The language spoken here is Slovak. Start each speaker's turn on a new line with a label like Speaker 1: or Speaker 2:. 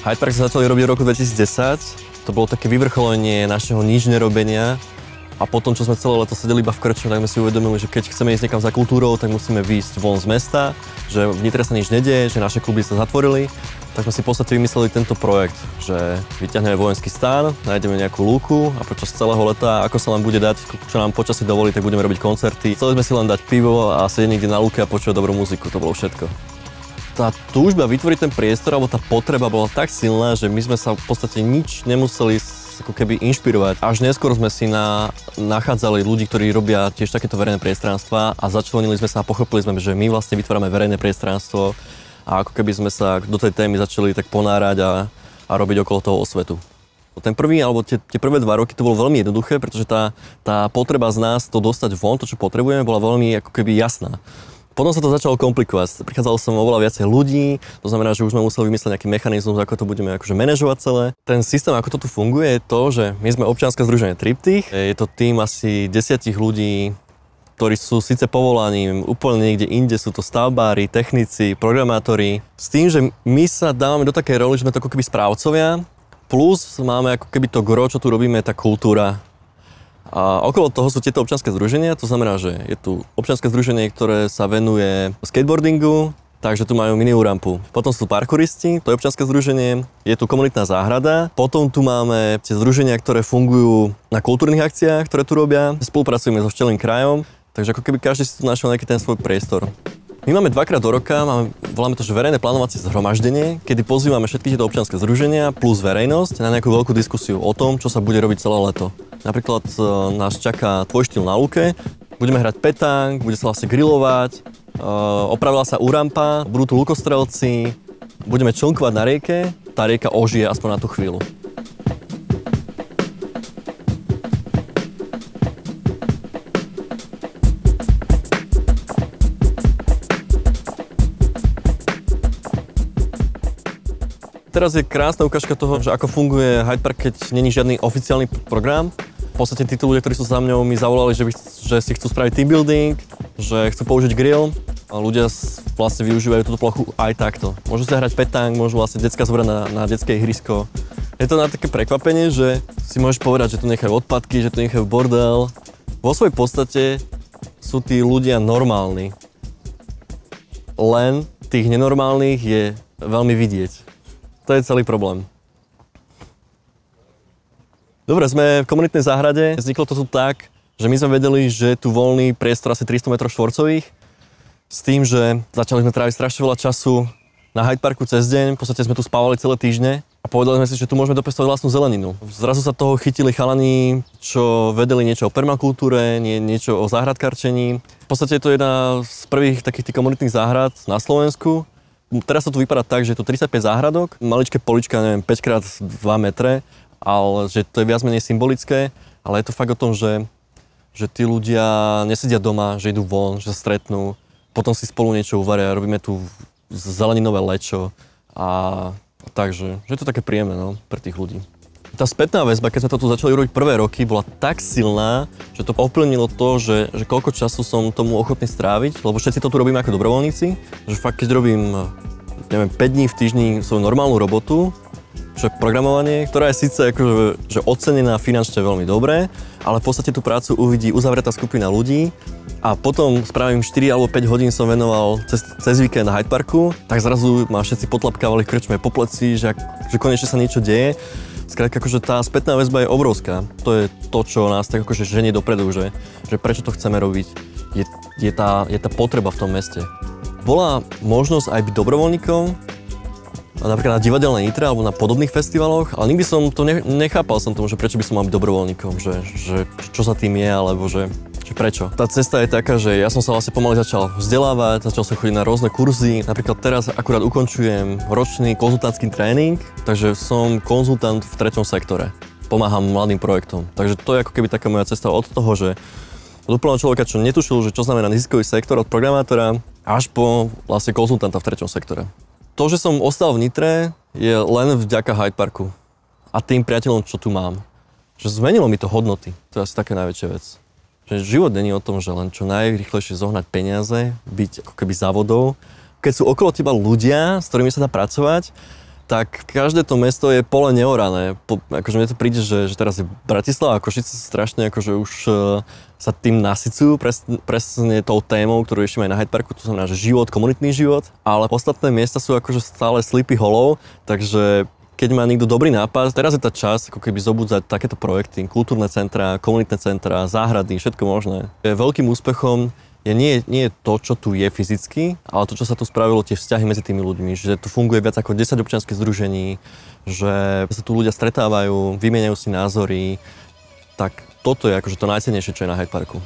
Speaker 1: Hyde Park sa začali robiť v roku 2010. To bolo také vyvrcholenie našeho nič nerobenia. A potom, čo sme celé leto sedeli iba v krčme, tak sme si uvedomili, že keď chceme ísť niekam za kultúrou, tak musíme výjsť von z mesta, že v Nitre sa nič nedieje, že naše kluby sa zatvorili. Tak sme si v podstate vymysleli tento projekt, že vyťahneme vojenský stán, nájdeme nejakú lúku a počas celého leta, ako sa nám bude dať, čo nám počasie dovolí, tak budeme robiť koncerty. Chceli sme si len dať pivo a sedieť niekde na lúke a počúvať dobrú muziku, to bolo všetko. Tá túžba vytvoriť ten priestor, alebo tá potreba bola tak silná, že my sme sa v podstate nič nemuseli ako keby inšpirovať. Až neskôr sme si nachádzali ľudí, ktorí robia tiež takéto verejné priestranstva a začlenili sme sa a pochopili sme, že my vlastne vytvárame verejné priestranstvo a ako keby sme sa do tej témy začali tak ponárať a robiť okolo toho osvetu. Ten prvý, alebo tie prvé 2 roky to bolo veľmi jednoduché, pretože tá potreba z nás to dostať von, to čo potrebujeme, bola veľmi ako keby jasná. Potom sa to začalo komplikovať. Prichádzalo som oveľa viacej ľudí, to znamená, že už sme museli vymyslieť nejaký mechanizmus, ako to budeme akože manažovať celé. Ten systém, ako to tu funguje, je to, že my sme občianske združenie Triptych. Je to tým asi 10 ľudí, ktorí sú síce povolaním úplne niekde inde, sú to stavbári, technici, programátori. S tým, že my sa dávame do takej roli, že sme to ako keby správcovia, plus máme ako keby to gro, čo tu robíme, tá kultúra. A okolo toho sú tieto občianske združenia, to znamená, že je tu občianske združenie, ktoré sa venuje skateboardingu, takže tu majú mini rampu. Potom sú parkouristi, to je občianske združenie, je tu komunitná záhrada, potom tu máme tie združenia, ktoré fungujú na kultúrnych akciách, ktoré tu robia. Spolupracujeme so Včelným krajom, takže ako keby každý si tu našiel nejaký ten svoj priestor. My máme 2-krát do roka, voláme to, že verejné plánovacie zhromaždenie, kedy pozývame všetky tieto občianske združenia plus verejnosť na nejakú veľkú diskusiu o tom, čo sa bude robiť celé leto. Napríklad nás čaká Tvoj štýl na lúke, budeme hrať petang, bude sa vlastne grilovať, opravila sa U-rampa, budú tu lukostrelci, budeme člnkovať na rieke, tá rieka ožije aspoň na tú chvíľu. Teraz je krásna ukážka toho, že ako funguje Hyde Park, keď není žiadny oficiálny program. V podstate títo ľudia, ktorí sú za mňou, mi zavolali, že si chcú spraviť team building, že chcú použiť grill. A ľudia vlastne využívajú túto plochu aj takto. Môžu sa hrať petang, môžu vlastne decka zobrať na detské ihrisko. Je to na také prekvapenie, že si môžeš povedať, že tu nechajú odpadky, že tu nechajú bordel. Vo svojej podstate sú tí ľudia normálni. Len tých nenormálnych je veľmi vidieť. To je celý problém. Dobre, sme v komunitnej záhrade. Vzniklo to tu tak, že my sme vedeli, že je tu voľný priestor asi 300 m2, s tým, že začali sme tráviť strašne veľa času na Hyde Parku cez deň. V podstate sme tu spávali celé týždne a povedali sme si, že tu môžeme dopestovať vlastnú zeleninu. Zrazu sa toho chytili chalani, čo vedeli niečo o permakultúre, niečo o záhradkarčení. V podstate je to jedna z prvých takých tých komunitných záhrad na Slovensku. Teraz to tu vypadá tak, že je tu 35 záhradok, maličké polička, neviem, 5x2 metre, ale že to je viac menej symbolické, ale je to fakt o tom, že tí ľudia nesedia doma, že idú von, že sa stretnú, potom si spolu niečo uvaria, robíme tu zeleninové lečo a takže, že je to také príjemné, no, pre tých ľudí. Tá spätná väzba, keď sme to tu začali robiť prvé roky, bola tak silná, že to ovplyvnilo to, že koľko času som tomu ochotný stráviť, lebo všetci to tu robíme ako dobrovoľníci, že fakt keď robím, neviem, 5 dní v týždni svoju normálnu robotu, čo je programovanie, ktorá je síce akože, že ocenená finančne veľmi dobre, ale v podstate tú prácu uvidí uzavretá skupina ľudí a potom spravím 4 alebo 5 hodín som venoval cez víkend na Hyde Parku, tak zrazu ma všetci potlapkávali v krčme po pleci, že konečne sa niečo deje. Skrátka, akože tá spätná väzba je obrovská. To je to, čo nás tak akože ženie dopredu, že prečo to chceme robiť. Je tá potreba v tom meste. Bola možnosť aj byť dobrovoľníkom, napríklad na divadelnej Nitre alebo na podobných festivaloch, ale nikdy som to nechápal som tomu, že prečo by som mal byť dobrovoľníkom, že čo sa tým je, alebo že prečo. Tá cesta je taká, že ja som sa vlastne pomaly začal vzdelávať, začal som chodiť na rôzne kurzy. Napríklad teraz akurát ukončujem ročný konzultantský tréning, takže som konzultant v 3. sektore. Pomáham mladým projektom. Takže to je ako keby taká moja cesta od toho, že od úplného človeka, čo netušil, že čo znamená neziskový sektor, od programátora až po vlastne konzultanta v 3. sektore. To, že som ostal v Nitre, je len vďaka Hyde Parku a tým priateľom, čo tu mám. Že zmenilo mi to hodnoty. To je asi taká najväčšia vec. Že život není o tom, že len čo najrýchlejšie zohnať peniaze, byť ako keby závodou. Keď sú okolo teba ľudia, s ktorými sa dá pracovať tak každé to mesto je pole neorané. Akože mne to príde, že teraz je Bratislava a Košice strašne akože už sa tým nasycujú presne tou témou, ktorú riešime aj na Hyde Parku, to znamená, že život, komunitný život, ale ostatné miesta sú akože stále Sleepy Hollow, takže keď má niekto dobrý nápad, teraz je tá čas ako keby zobudzať takéto projekty, kultúrne centrá, komunitné centrá, záhrady, všetko možné. Veľkým úspechom nie je to, čo tu je fyzicky, ale to, čo sa tu spravilo, tie vzťahy medzi tými ľuďmi, že tu funguje viac ako 10 občianskych združení, že sa tu ľudia stretávajú, vymieňajú si názory, tak toto je akože to najcennejšie, čo je na Hyde Parku.